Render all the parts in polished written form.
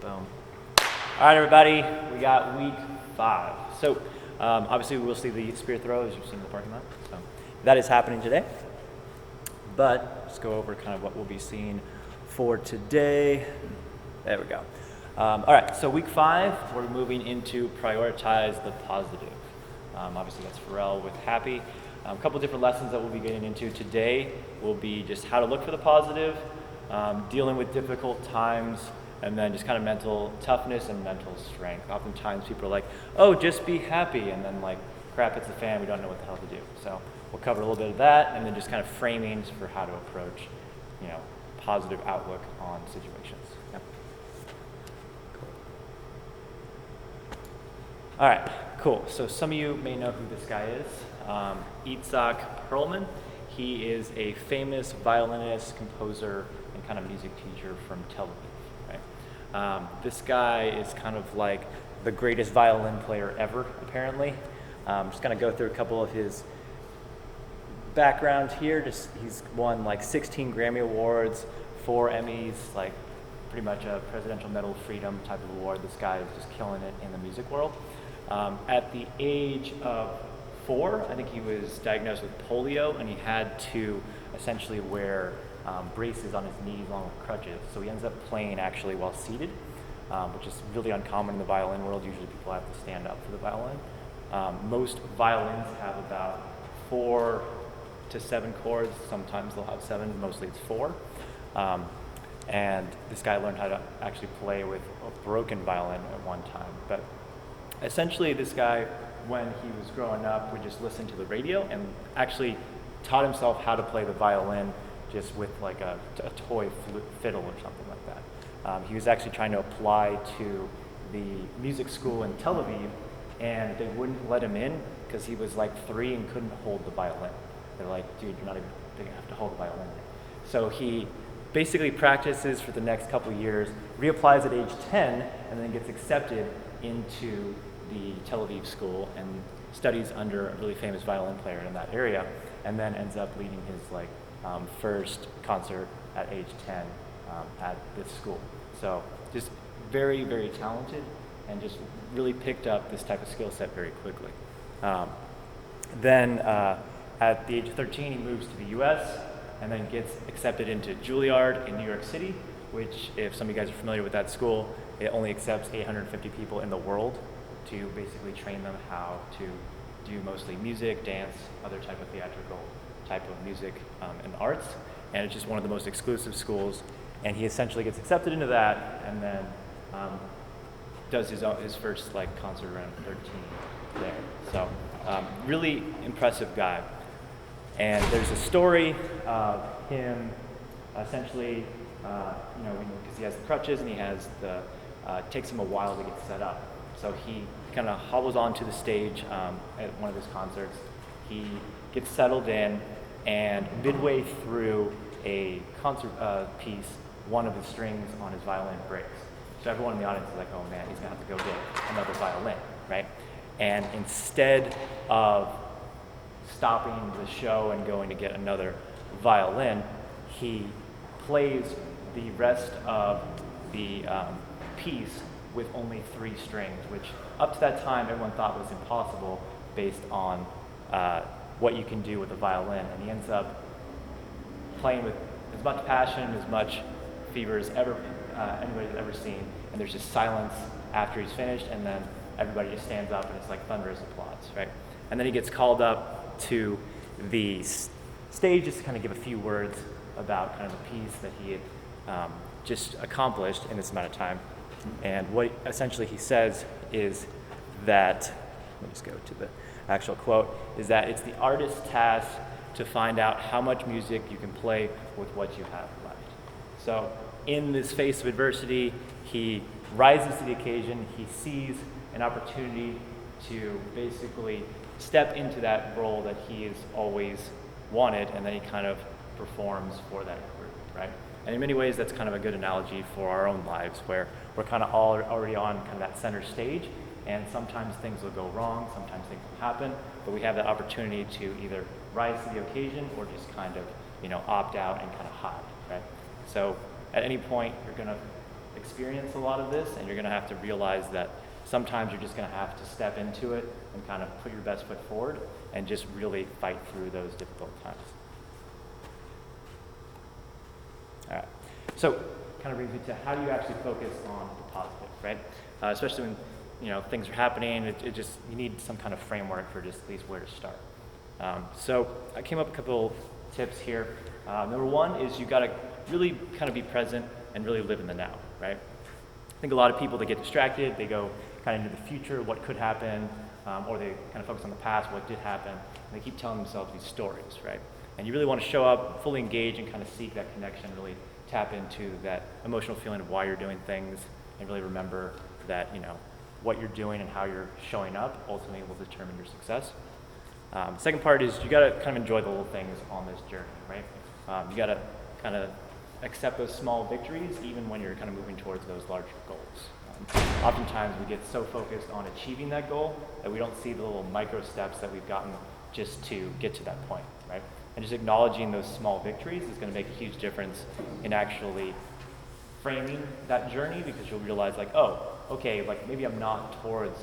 Boom. All right, everybody, we got week 5. So obviously we will see the spear throw as you've seen in the parking lot. So that is happening today. But let's go over kind of what we'll be seeing for today. There we go. All right, so week 5, we're moving into prioritize the positive. Obviously that's Pharrell with Happy. A couple different lessons that we'll be getting into today will be just how to look for the positive, dealing with difficult times, and then just kind of mental toughness and mental strength. Oftentimes people are like, oh, just be happy, and then like crap hits the fan, we don't know what the hell to do. So we'll cover a little bit of that, and then just kind of framings for how to approach, positive outlook on situations. Yep. Cool. All right, cool. So some of you may know who this guy is. Itzhak Perlman. He is a famous violinist, composer, and kind of music teacher from Tel Aviv. Right? This guy is kind of like the greatest violin player ever, apparently. Just gonna go through a couple of his background here. He's won like 16 Grammy Awards, 4 Emmys, like pretty much a Presidential Medal of Freedom type of award. This guy is just killing it in the music world. At the age of 4, I think he was diagnosed with polio, and he had to essentially wear braces on his knees along with crutches. So he ends up playing actually while seated, which is really uncommon in the violin world. Usually people have to stand up for the violin. Most violins have about 4 to 7 chords. Sometimes they'll have 7, mostly it's 4. And this guy learned how to actually play with a broken violin at one time. But essentially this guy, when he was growing up, would just listen to the radio and actually taught himself how to play the violin just with like a toy fiddle or something like that. He was actually trying to apply to the music school in Tel Aviv, and they wouldn't let him in because he was like 3 and couldn't hold the violin. They're like, dude, you're not even big enough to hold the violin. So he basically practices for the next couple years, reapplies at age 10, and then gets accepted into the Tel Aviv school and studies under a really famous violin player in that area, and then ends up leading his first concert at age 10 at this school. So just very, very talented, and just really picked up this type of skill set very quickly. Then at the age of 13, he moves to the US and then gets accepted into Juilliard in New York City, which, if some of you guys are familiar with that school, it only accepts 850 people in the world to basically train them how to do mostly music, dance, other type of theatrical type of music and arts. And it's just one of the most exclusive schools. And he essentially gets accepted into that, and then does his first concert around 13 there. So really impressive guy. And there's a story of him essentially, because he has the crutches and he has it takes him a while to get set up. So he kind of hobbles onto the stage at one of his concerts. He gets settled in, and midway through a concert piece, one of the strings on his violin breaks. So everyone in the audience is like, oh man, he's gonna have to go get another violin, right? And instead of stopping the show and going to get another violin, he plays the rest of the piece with only 3 strings, which up to that time everyone thought was impossible based on what you can do with a violin. And he ends up playing with as much passion, as much fever as anybody's ever seen. And there's just silence after he's finished, and then everybody just stands up and it's like thunderous applause, right? And then he gets called up to the stage just to kind of give a few words about kind of the piece that he had just accomplished in this amount of time. And what essentially he says is that, let me just go to the actual quote, is that it's the artist's task to find out how much music you can play with what you have left. So in this face of adversity, he rises to the occasion. He sees an opportunity to basically step into that role that he has always wanted, and then he kind of performs for that group, right? And in many ways, that's kind of a good analogy for our own lives, where we're kind of already on kind of that center stage, and sometimes things will go wrong, sometimes things will happen, but we have that opportunity to either rise to the occasion or just kind of, opt out and kind of hide, right? So at any point, you're going to experience a lot of this, and you're going to have to realize that sometimes you're just going to have to step into it and kind of put your best foot forward and just really fight through those difficult times. All right, so kind of brings me to how do you actually focus on the positive, right? Especially when things are happening, it just, you need some kind of framework for just at least where to start. So I came up with a couple tips here. Number one is you got to really kind of be present and really live in the now, right? I think a lot of people, they get distracted, they go kind of into the future, what could happen, or they kind of focus on the past, what did happen, and they keep telling themselves these stories, right? And you really want to show up, fully engage, and kind of seek that connection, really tap into that emotional feeling of why you're doing things, and really remember that, what you're doing and how you're showing up ultimately will determine your success. The second part is you got to kind of enjoy the little things on this journey, right? You got to kind of accept those small victories even when you're kind of moving towards those larger goals. Oftentimes we get so focused on achieving that goal that we don't see the little micro steps that we've gotten just to get to that point, right? And just acknowledging those small victories is going to make a huge difference in actually framing that journey, because you'll realize like, oh, okay, like maybe I'm not towards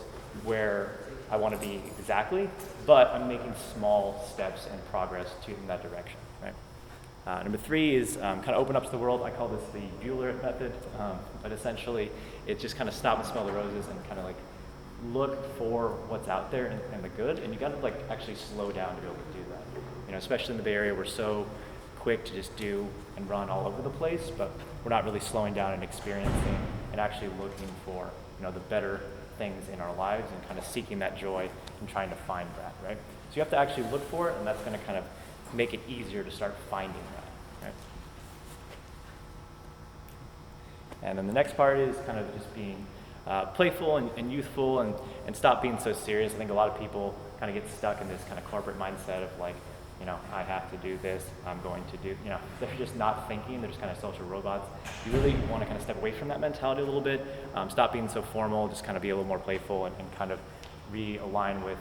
where I want to be exactly, but I'm making small steps and progress in that direction, right? Number three is kind of open up to the world. I call this the Bueller method, but essentially it's just kind of stop and smell the roses and kind of like look for what's out there and the good, and you got to like actually slow down to be able to do that. Especially in the Bay Area, we're so quick to just do and run all over the place, but we're not really slowing down and experiencing and actually looking for the better things in our lives and kind of seeking that joy and trying to find that, right? So you have to actually look for it, and that's going to kind of make it easier to start finding that, right? And then the next part is kind of just being playful and youthful and stop being so serious. I think a lot of people kind of get stuck in this kind of corporate mindset of like, I have to do this, I'm going to do, they're just not thinking, they're just kind of social robots. You really want to kind of step away from that mentality a little bit, stop being so formal, just kind of be a little more playful and kind of realign with,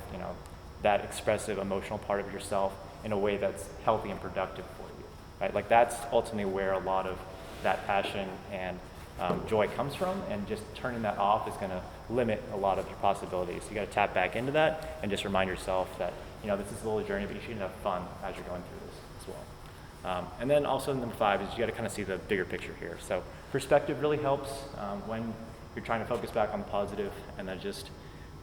that expressive emotional part of yourself in a way that's healthy and productive for you, right? Like that's ultimately where a lot of that passion and joy comes from, and just turning that off is going to limit a lot of your possibilities. So you got to tap back into that and just remind yourself that this is a little journey, but you should have fun as you're going through this as well. And then also number five is you got to kind of see the bigger picture here. So perspective really helps when you're trying to focus back on the positive, and then just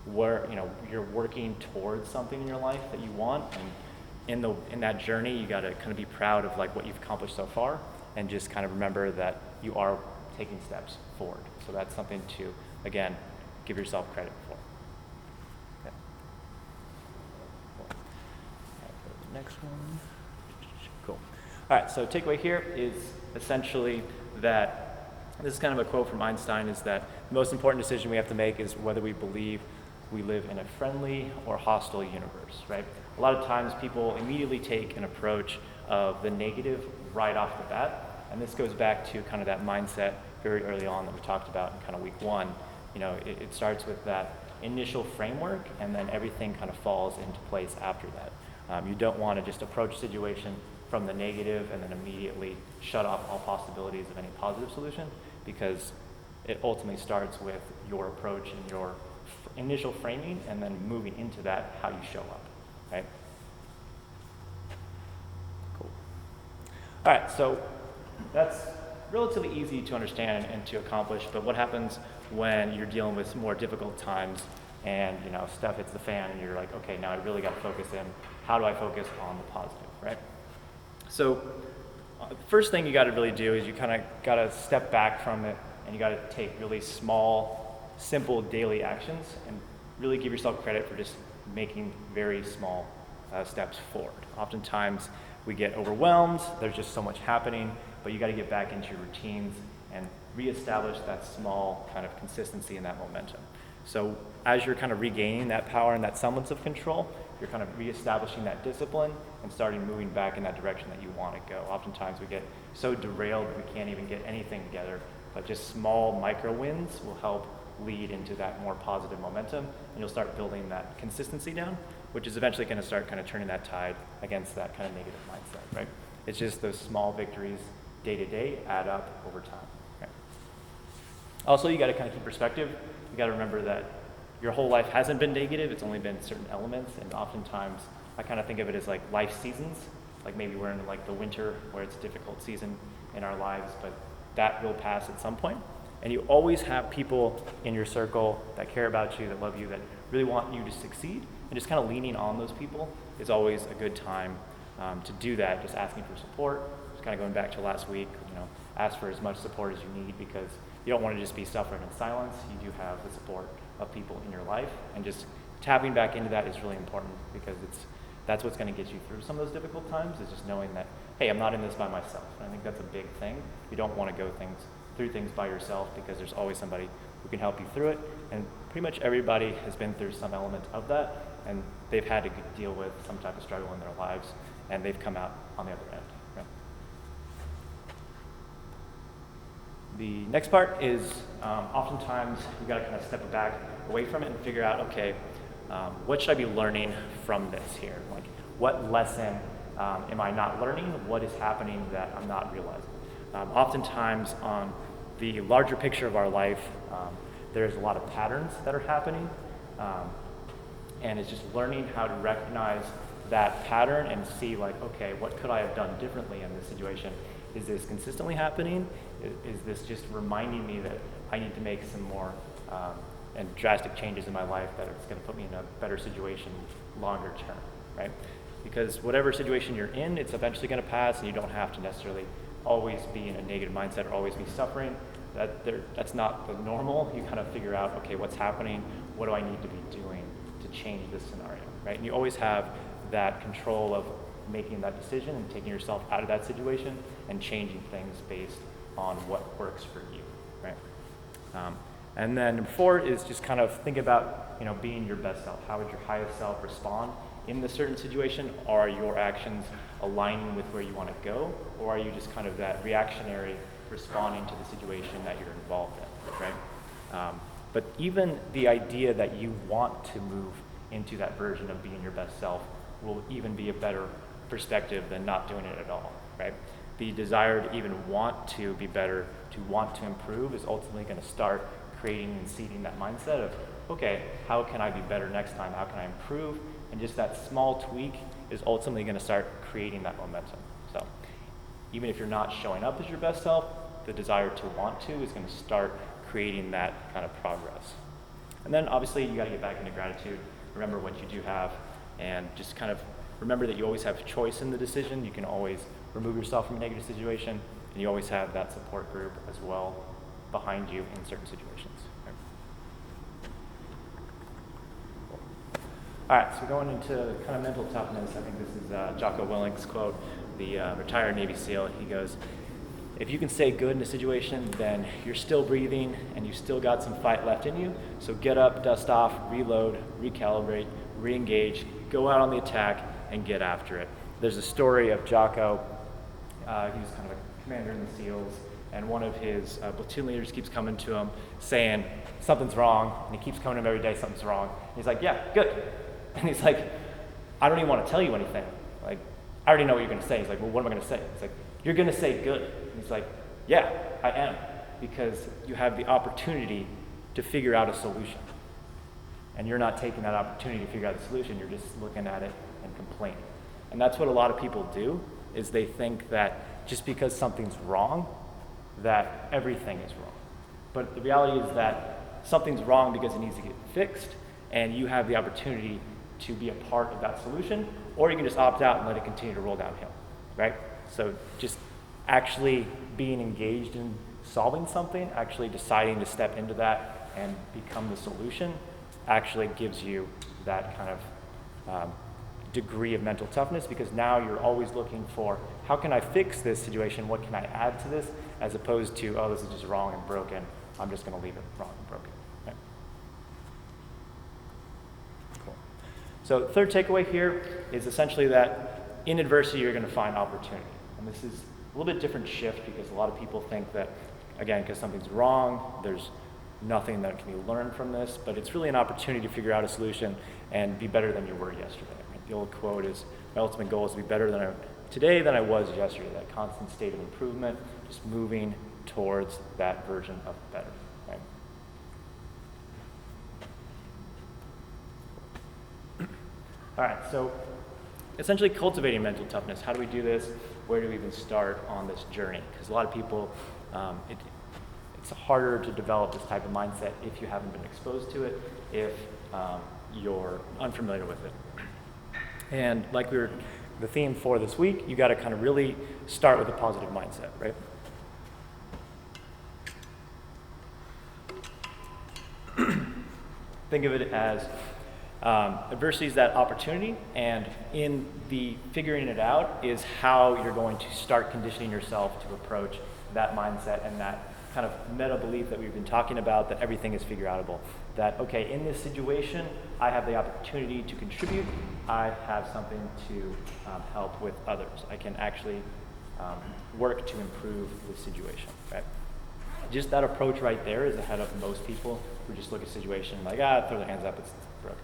where you're working towards something in your life that you want, and in that journey you got to kind of be proud of like what you've accomplished so far, and just kind of remember that you are taking steps forward. So that's something to, again, give yourself credit for. Okay. Next one. Cool. All right, so takeaway here is essentially that this is kind of a quote from Einstein, is that the most important decision we have to make is whether we believe we live in a friendly or hostile universe, right? A lot of times people immediately take an approach of the negative right off the bat, and this goes back to kind of that mindset very early on that we talked about in kind of week one. It starts with that initial framework, and then everything kind of falls into place after that. You don't want to just approach a situation from the negative and then immediately shut off all possibilities of any positive solution, because it ultimately starts with your approach and your initial framing, and then moving into that, how you show up, right? Cool. All right, so that's relatively easy to understand and to accomplish, but what happens when you're dealing with more difficult times and stuff hits the fan and you're like, okay, now I really got to focus in. How do I focus on the positive, right? So the first thing you got to really do is you kind of got to step back from it, and you got to take really small, simple daily actions and really give yourself credit for just making very small steps forward. Oftentimes we get overwhelmed, there's just so much happening, but you got to get back into your routines and reestablish that small kind of consistency and that momentum. So as you're kind of regaining that power and that semblance of control, you're kind of reestablishing that discipline and starting moving back in that direction that you want to go. Oftentimes we get so derailed that we can't even get anything together, but just small micro wins will help lead into that more positive momentum, and you'll start building that consistency down, which is eventually going to start kind of turning that tide against that kind of negative mindset, right? It's just those small victories day to day add up over time. Right? Also, you got to kind of keep perspective. You got to remember that your whole life hasn't been negative. It's only been certain elements, and oftentimes I kind of think of it as like life seasons. Like maybe we're in like the winter where it's a difficult season in our lives, but that will pass at some point. And you always have people in your circle that care about you, that love you, that really want you to succeed. And just kind of leaning on those people is always a good time to do that. Just asking for support. Just kind of going back to last week, ask for as much support as you need, because you don't want to just be suffering in silence. You do have the support of people in your life, and just tapping back into that is really important, because that's what's going to get you through some of those difficult times, is just knowing that, hey, I'm not in this by myself. And I think that's a big thing. You don't want to go through things by yourself, because there's always somebody who can help you through it. And pretty much everybody has been through some element of that, and they've had to deal with some type of struggle in their lives, and they've come out on the other end. Yeah. The next part is oftentimes you got to kind of step back away from it and figure out, okay, what should I be learning from this here? Like, what lesson am I not learning? What is happening that I'm not realizing? Oftentimes on the larger picture of our life, there's a lot of patterns that are happening, and it's just learning how to recognize that pattern and see, like, okay, what could I have done differently in this situation? Is this consistently happening? Is this just reminding me that I need to make some more and drastic changes in my life that it's going to put me in a better situation longer term, right? Because whatever situation you're in, it's eventually going to pass, and you don't have to necessarily always be in a negative mindset or always be suffering. That's not the normal. You kind of figure out, okay, what's happening? What do I need to be doing to change this scenario, right? And you always have that control of making that decision and taking yourself out of that situation and changing things based on what works for you, right? And then number 4 is just kind of think about, being your best self. How would your highest self respond in this certain situation? Are your actions aligning with where you want to go, or are you just kind of that reactionary responding to the situation that you're involved in, right? But even the idea that you want to move into that version of being your best self will even be a better perspective than not doing it at all, right? The desire to even want to be better, to want to improve, is ultimately going to start creating and seeding that mindset of, okay, how can I be better next time? How can I improve? And just that small tweak is ultimately going to start creating that momentum. So even if you're not showing up as your best self, the desire to want to is going to start creating that kind of progress. And then obviously you got to get back into gratitude, remember what you do have, and just kind of remember that you always have choice in the decision. You can always remove yourself from a negative situation, and you always have that support group as well behind you in certain situations. Right? Cool. All right, so going into kind of mental toughness, I think this is Jocko Willink's quote, the retired Navy SEAL. He goes, if you can stay good in a situation, then you're still breathing and you still got some fight left in you. So get up, dust off, reload, recalibrate, re-engage, go out on the attack, and get after it. There's a story of Jocko. He was kind of a commander in the SEALs, and one of his platoon leaders keeps coming to him saying, something's wrong, and he keeps coming to him every day, something's wrong. And he's like, yeah, good. And he's like, I don't even want to tell you anything. Like, I already know what you're going to say. He's like, well, what am I going to say? He's like, you're going to say good. And he's like, yeah, I am, because you have the opportunity to figure out a solution. And you're not taking that opportunity to figure out the solution, you're just looking at it and complaining. And that's what a lot of people do, is they think that just because something's wrong, that everything is wrong. But the reality is that something's wrong because it needs to get fixed, and you have the opportunity to be a part of that solution, or you can just opt out and let it continue to roll downhill, right? So just actually being engaged in solving something, actually deciding to step into that and become the solution, actually gives you that kind of degree of mental toughness, because now you're always looking for, how can I fix this situation? What can I add to this? As opposed to, oh, this is just wrong and broken. I'm just going to leave it wrong and broken. Okay. Cool. So the third takeaway here is essentially that in adversity, you're going to find opportunity. And this is a little bit different shift, because a lot of people think that, again, because something's wrong, there's nothing that can be learned from this, but it's really an opportunity to figure out a solution and be better than you were yesterday. The old quote is, my ultimate goal is to be better today than I was yesterday, that constant state of improvement, just moving towards that version of better, right? All right, so essentially cultivating mental toughness. How do we do this? Where do we even start on this journey? Because a lot of people, it's harder to develop this type of mindset if you haven't been exposed to it, if you're unfamiliar with it. And like the theme for this week, you got to kind of really start with a positive mindset, right? Think of it as adversity is that opportunity, and in the figuring it out is how you're going to start conditioning yourself to approach that mindset and that kind of meta belief that we've been talking about, that everything is figure outable. That, okay, in this situation, I have the opportunity to contribute. I have something to help with others. I can actually work to improve the situation, right? Just that approach right there is ahead of most people who just look at a situation like, throw their hands up, it's broken,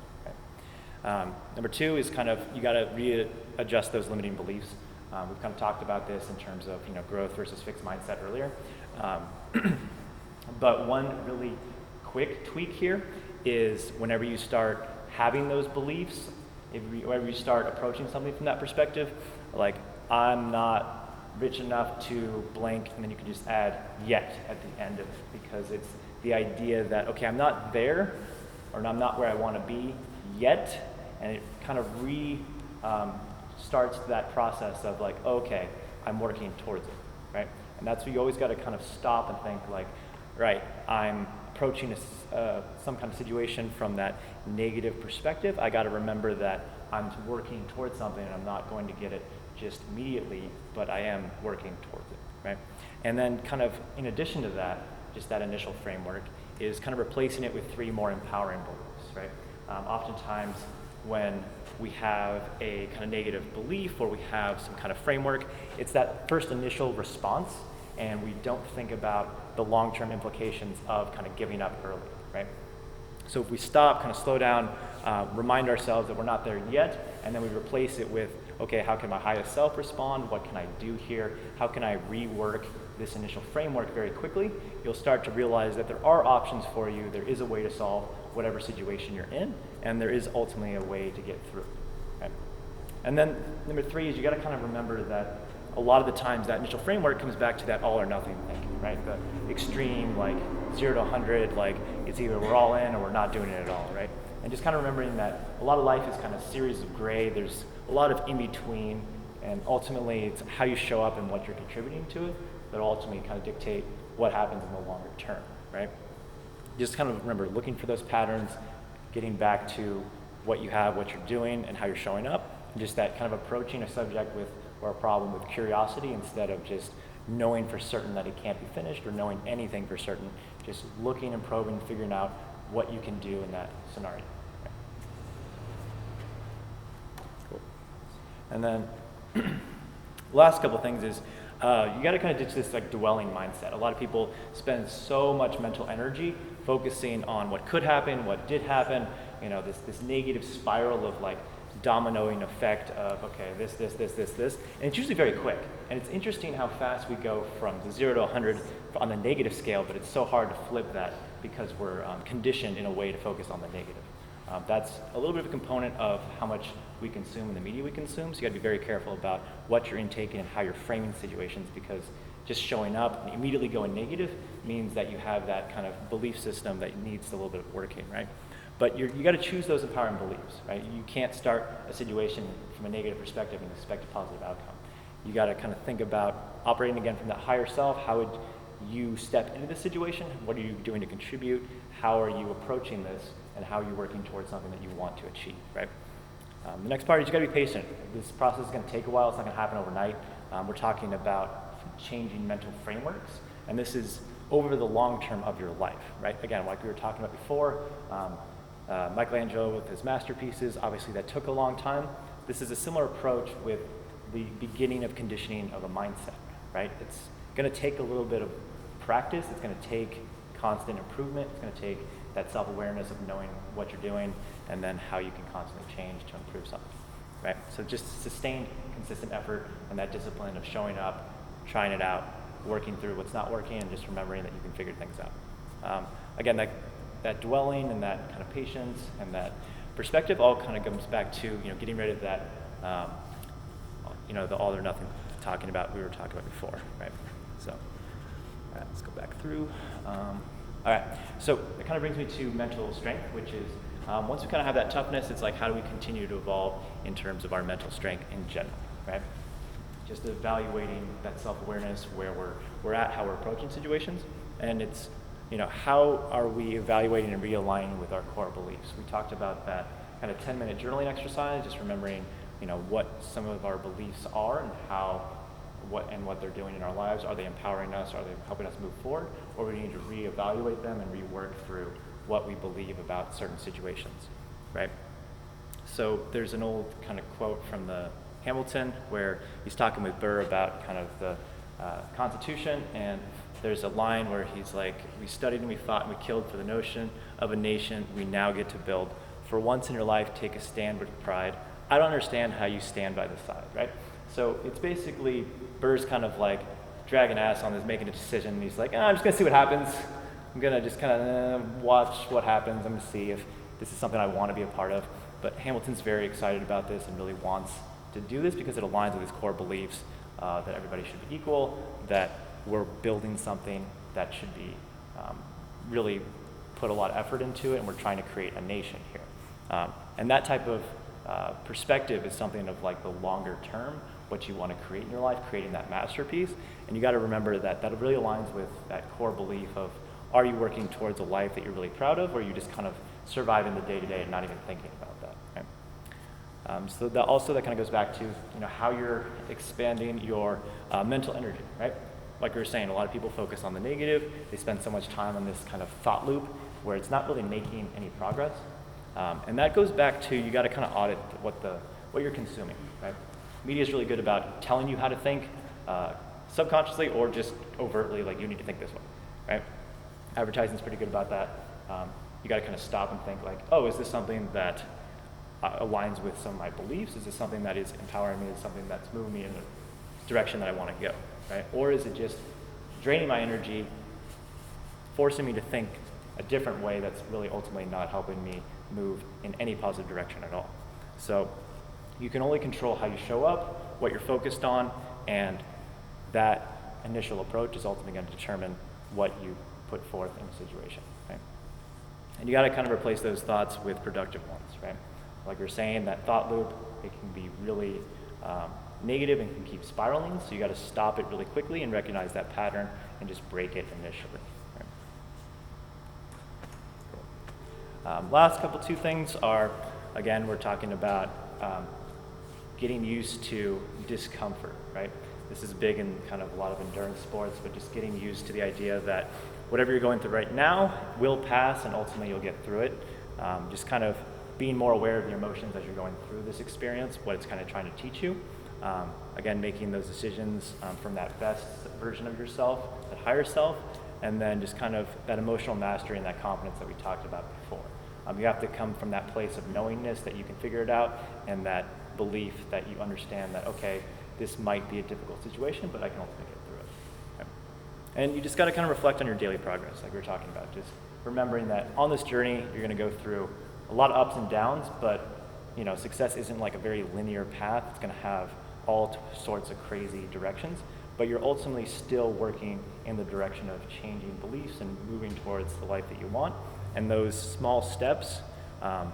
right? Number two is kind of, you gotta readjust those limiting beliefs. We've kind of talked about this in terms of, growth versus fixed mindset earlier. But one really quick tweak here is whenever you start having those beliefs, whenever you start approaching something from that perspective, like, I'm not rich enough to blank, and then you can just add yet at the end of it, because it's the idea that, okay, I'm not there, or I'm not where I want to be yet, and it kind of starts that process of like, okay, I'm working towards it, right? And that's where you always got to kind of stop and think like, right, I'm approaching some kind of situation from that negative perspective. I got to remember that I'm working towards something, and I'm not going to get it just immediately, but I am working towards it, right? And then kind of in addition to that, just that initial framework is kind of replacing it with three more empowering beliefs, right? Oftentimes when we have a kind of negative belief or we have some kind of framework, it's that first initial response, and we don't think about the long-term implications of kind of giving up early, right? So if we stop, kind of slow down, remind ourselves that we're not there yet, and then we replace it with, okay, how can my highest self respond? What can I do here? How can I rework this initial framework very quickly? You'll start to realize that there are options for you. There is a way to solve whatever situation you're in, and there is ultimately a way to get through, right? And then number three is you got to kind of remember that a lot of the times that initial framework comes back to that all or nothing thinking, right? The extreme, like 0 to 100, like it's either we're all in or we're not doing it at all, right? And just kind of remembering that a lot of life is kind of a series of gray. There's a lot of in between, and ultimately it's how you show up and what you're contributing to it that ultimately kind of dictate what happens in the longer term, right? Just kind of remember looking for those patterns, getting back to what you have, what you're doing, and how you're showing up, and just that kind of approaching a subject with or a problem with curiosity instead of just knowing for certain that it can't be finished or knowing anything for certain, just looking and probing, figuring out what you can do in that scenario. Right. Cool. And then last couple things is you got to kind of ditch this like dwelling mindset. A lot of people spend so much mental energy focusing on what could happen, what did happen, this negative spiral of like dominoing effect of, okay, this, and it's usually very quick. And it's interesting how fast we go from the 0 to 100 on the negative scale, but it's so hard to flip that because we're conditioned in a way to focus on the negative. That's a little bit of a component of how much we consume and the media we consume, so you gotta be very careful about what you're intaking and how you're framing situations, because just showing up and immediately going negative means that you have that kind of belief system that needs a little bit of working, right? But you got to choose those empowering beliefs, right? You can't start a situation from a negative perspective and expect a positive outcome. You got to kind of think about operating again from that higher self. How would you step into this situation? What are you doing to contribute? How are you approaching this? And how are you working towards something that you want to achieve, right? The next part is you got to be patient. This process is going to take a while. It's not going to happen overnight. We're talking about changing mental frameworks, and this is over the long term of your life, right? Again, like we were talking about before, Michelangelo with his masterpieces, obviously that took a long time. This is a similar approach with the beginning of conditioning of a mindset, right? It's going to take a little bit of practice. It's going to take constant improvement. It's going to take that self-awareness of knowing what you're doing and then how you can constantly change to improve something, right? So just sustained, consistent effort and that discipline of showing up, trying it out, working through what's not working, and just remembering that you can figure things out. Again, that dwelling and that kind of patience and that perspective all kind of comes back to, getting rid of that, the all or nothing we were talking about before, right? So, all right, let's go back through. All right, so it kind of brings me to mental strength, which is once we kind of have that toughness, it's like how do we continue to evolve in terms of our mental strength in general, right? Just evaluating that self-awareness, where we're at, how we're approaching situations, and it's, how are we evaluating and realigning with our core beliefs? We talked about that kind of 10-minute journaling exercise, just remembering, what some of our beliefs are and what they're doing in our lives. Are they empowering us? Are they helping us move forward? Or we need to reevaluate them and rework through what we believe about certain situations, right? So there's an old kind of quote from the Hamilton where he's talking with Burr about kind of the Constitution, and there's a line where he's like, we studied and we fought and we killed for the notion of a nation we now get to build. For once in your life, take a stand with pride. I don't understand how you stand by the side, right? So it's basically Burr's kind of like dragging ass on this, making a decision, and he's like, I'm just gonna see what happens. I'm gonna just kind of watch what happens. I'm gonna see if this is something I want to be a part of. But Hamilton's very excited about this and really wants to do this because it aligns with his core beliefs that everybody should be equal, that we're building something that should be really put a lot of effort into it, and we're trying to create a nation here. And that type of perspective is something of like the longer term, what you want to create in your life, creating that masterpiece. And you got to remember that really aligns with that core belief of, are you working towards a life that you're really proud of, or are you just kind of surviving the day-to-day and not even thinking about that, right? So that kind of goes back to how you're expanding your mental energy, right? Like we were saying, a lot of people focus on the negative. They spend so much time on this kind of thought loop where it's not really making any progress. And that goes back to, you got to kind of audit what you're consuming, right? Media is really good about telling you how to think subconsciously or just overtly, like you need to think this way, right? Advertising is pretty good about that. You got to kind of stop and think like, oh, is this something that aligns with some of my beliefs? Is this something that is empowering me? Is something that's moving me in the direction that I want to go, right? Or is it just draining my energy, forcing me to think a different way that's really ultimately not helping me move in any positive direction at all? So you can only control how you show up, what you're focused on, and that initial approach is ultimately going to determine what you put forth in a situation, right? And you got to kind of replace those thoughts with productive ones, right? Like you're saying, that thought loop, it can be really negative and can keep spiraling, so you got to stop it really quickly and recognize that pattern and just break it initially. Right? Last two things are, again, we're talking about getting used to discomfort, right? This is big in kind of a lot of endurance sports, but just getting used to the idea that whatever you're going through right now will pass and ultimately you'll get through it. Just kind of being more aware of your emotions as you're going through this experience, what it's kind of trying to teach you. Again, making those decisions from that best version of yourself, that higher self, and then just kind of that emotional mastery and that confidence that we talked about before. You have to come from that place of knowingness that you can figure it out, and that belief that you understand that, okay, this might be a difficult situation, but I can ultimately get through it. Okay? And you just got to kind of reflect on your daily progress, like we were talking about. Just remembering that on this journey, you're going to go through a lot of ups and downs, but success isn't like a very linear path. It's going to have all sorts of crazy directions, but you're ultimately still working in the direction of changing beliefs and moving towards the life that you want. And those small steps are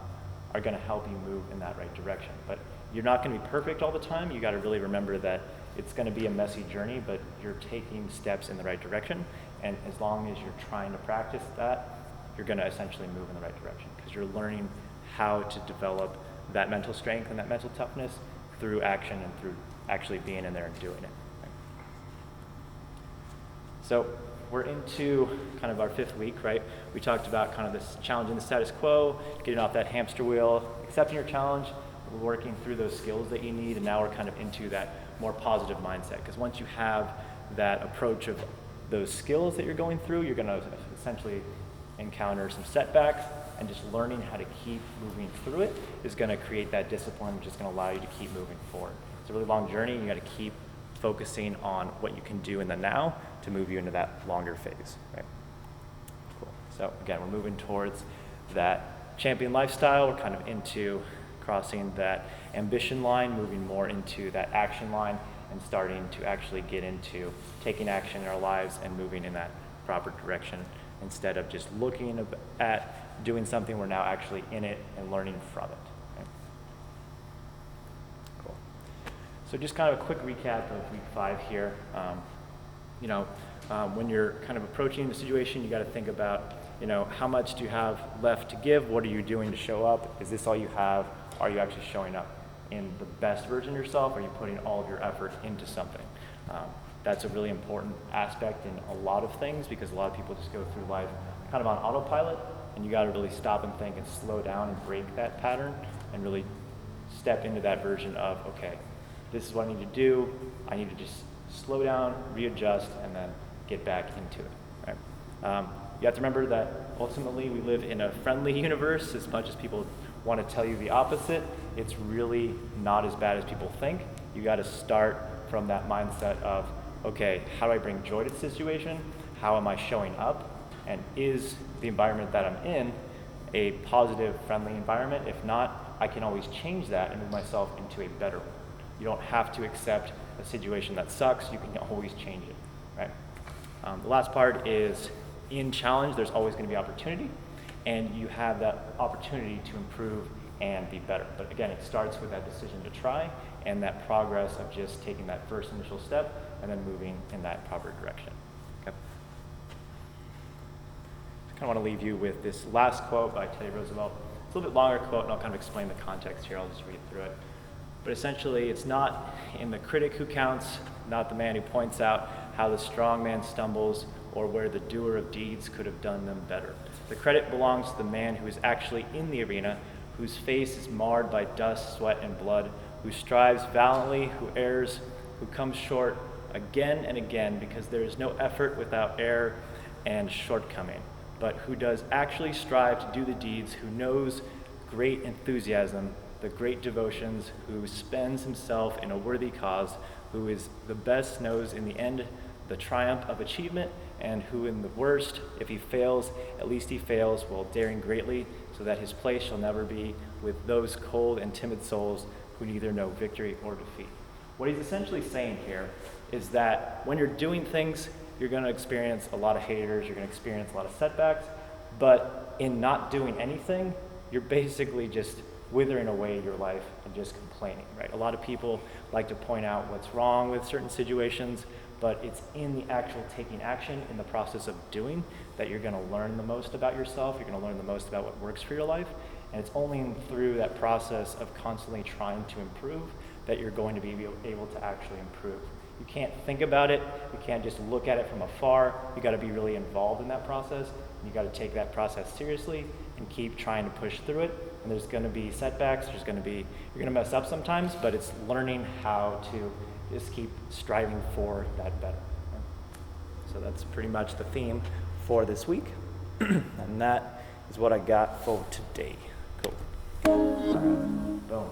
going to help you move in that right direction. But you're not going to be perfect all the time. You got to really remember that it's going to be a messy journey, but you're taking steps in the right direction. And as long as you're trying to practice that, you're going to essentially move in the right direction, because you're learning how to develop that mental strength and that mental toughness through action and through actually being in there and doing it. Right? So we're into kind of our 5th week, right? We talked about kind of this challenging the status quo, getting off that hamster wheel, accepting your challenge, working through those skills that you need, and now we're kind of into that more positive mindset. Because once you have that approach of those skills that you're going through, you're going to essentially encounter some setbacks, and just learning how to keep moving through it is going to create that discipline, which is going to allow you to keep moving forward. It's a really long journey. You got to keep focusing on what you can do in the now to move you into that longer phase, right? Cool. So again, we're moving towards that champion lifestyle, we're kind of into crossing that ambition line, moving more into that action line, and starting to actually get into taking action in our lives and moving in that proper direction instead of just looking at doing something. We're now actually in it and learning from it. Okay? Cool. So just kind of a quick recap of week 5 here. When you're kind of approaching the situation, you got to think about, how much do you have left to give? What are you doing to show up? Is this all you have? Are you actually showing up in the best version of yourself? Are you putting all of your effort into something? That's a really important aspect in a lot of things, because a lot of people just go through life kind of on autopilot, and you got to really stop and think and slow down and break that pattern and really step into that version of, okay, this is what I need to do. I need to just slow down, readjust, and then get back into it. Right? You have to remember that ultimately we live in a friendly universe. As much as people want to tell you the opposite, it's really not as bad as people think. You got to start from that mindset of, okay, how do I bring joy to the situation? How am I showing up? And is the environment that I'm in a positive, friendly environment? If not, I can always change that and move myself into a better one. You don't have to accept a situation that sucks. You can always change it, right? The last part is, in challenge, there's always going to be opportunity, and you have that opportunity to improve and be better. But again, it starts with that decision to try and that progress of just taking that first initial step and then moving in that proper direction. Okay. I kind of want to leave you with this last quote by Teddy Roosevelt. It's a little bit longer quote, and I'll kind of explain the context here. I'll just read through it. But essentially, it's not in the critic who counts, not the man who points out how the strong man stumbles or where the doer of deeds could have done them better. The credit belongs to the man who is actually in the arena, whose face is marred by dust, sweat, and blood, who strives valiantly, who errs, who comes short again and again, because there is no effort without error and shortcoming, but who does actually strive to do the deeds, who knows great enthusiasm, the great devotions, who spends himself in a worthy cause, who is the best, knows in the end the triumph of achievement, and who in the worst, if he fails, at least he fails while daring greatly, so that his place shall never be with those cold and timid souls who neither know victory or defeat. What he's essentially saying here is that when you're doing things, you're going to experience a lot of haters, you're going to experience a lot of setbacks, but in not doing anything, you're basically just withering away your life and just complaining, right? A lot of people like to point out what's wrong with certain situations, but it's in the actual taking action, in the process of doing, that you're going to learn the most about yourself, you're going to learn the most about what works for your life, and it's only through that process of constantly trying to improve that you're going to be able to actually improve. You can't think about it, you can't just look at it from afar, you got to be really involved in that process, and you got to take that process seriously and keep trying to push through it. And there's going to be setbacks, you're going to mess up sometimes, but it's learning how to just keep striving for that better. So that's pretty much the theme for this week. And that is what I got for today. Cool. All right. Boom.